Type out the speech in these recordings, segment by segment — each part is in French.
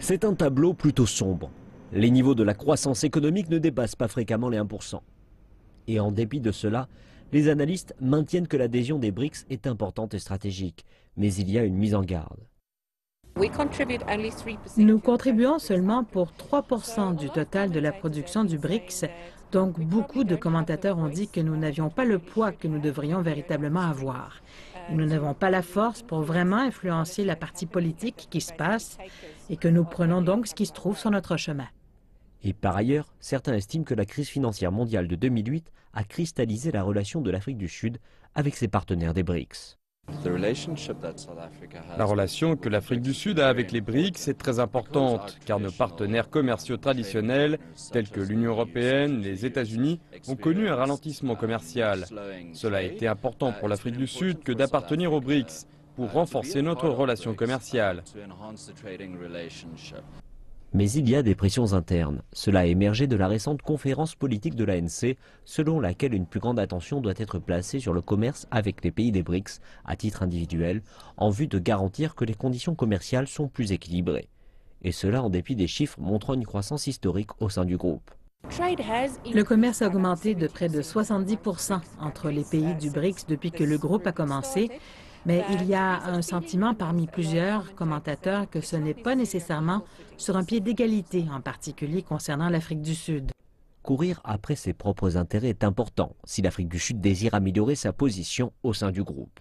C'est un tableau plutôt sombre. Les niveaux de la croissance économique ne dépassent pas fréquemment les 1%. Et en dépit de cela, les analystes maintiennent que l'adhésion des BRICS est importante et stratégique. Mais il y a une mise en garde. Nous contribuons seulement pour 3% du total de la production du BRICS, donc beaucoup de commentateurs ont dit que nous n'avions pas le poids que nous devrions véritablement avoir. Et nous n'avons pas la force pour vraiment influencer la partie politique qui se passe et que nous prenons donc ce qui se trouve sur notre chemin. Et par ailleurs, certains estiment que la crise financière mondiale de 2008 a cristallisé la relation de l'Afrique du Sud avec ses partenaires des BRICS. La relation que l'Afrique du Sud a avec les BRICS est très importante, car nos partenaires commerciaux traditionnels, tels que l'Union européenne, les États-Unis, ont connu un ralentissement commercial. Cela a été important pour l'Afrique du Sud que d'appartenir aux BRICS, pour renforcer notre relation commerciale. Mais il y a des pressions internes. Cela a émergé de la récente conférence politique de l'ANC, selon laquelle une plus grande attention doit être placée sur le commerce avec les pays des BRICS, à titre individuel, en vue de garantir que les conditions commerciales sont plus équilibrées. Et cela en dépit des chiffres montrant une croissance historique au sein du groupe. Le commerce a augmenté de près de 70% entre les pays du BRICS depuis que le groupe a commencé. Mais il y a un sentiment parmi plusieurs commentateurs que ce n'est pas nécessairement sur un pied d'égalité, en particulier concernant l'Afrique du Sud. Courir après ses propres intérêts est important si l'Afrique du Sud désire améliorer sa position au sein du groupe.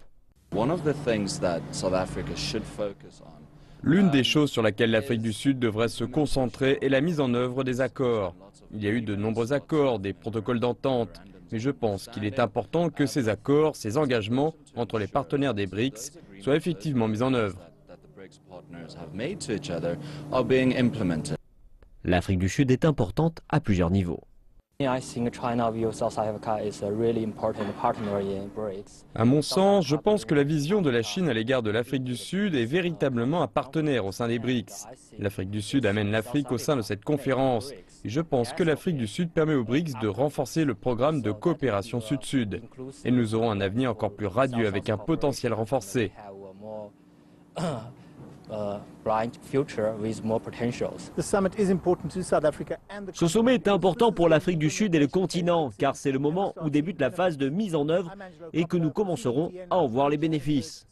L'une des choses sur laquelle l'Afrique du Sud devrait se concentrer est la mise en œuvre des accords. Il y a eu de nombreux accords, des protocoles d'entente. Mais je pense qu'il est important que ces accords, ces engagements entre les partenaires des BRICS soient effectivement mis en œuvre. L'Afrique du Sud est importante à plusieurs niveaux. À mon sens, je pense que la vision de la Chine à l'égard de l'Afrique du Sud est véritablement un partenaire au sein des BRICS. L'Afrique du Sud amène l'Afrique au sein de cette conférence. Et je pense que l'Afrique du Sud permet aux BRICS de renforcer le programme de coopération Sud-Sud. Et nous aurons un avenir encore plus radieux avec un potentiel renforcé. Ce sommet est important pour l'Afrique du Sud et le continent, car c'est le moment où débute la phase de mise en œuvre et que nous commencerons à en voir les bénéfices.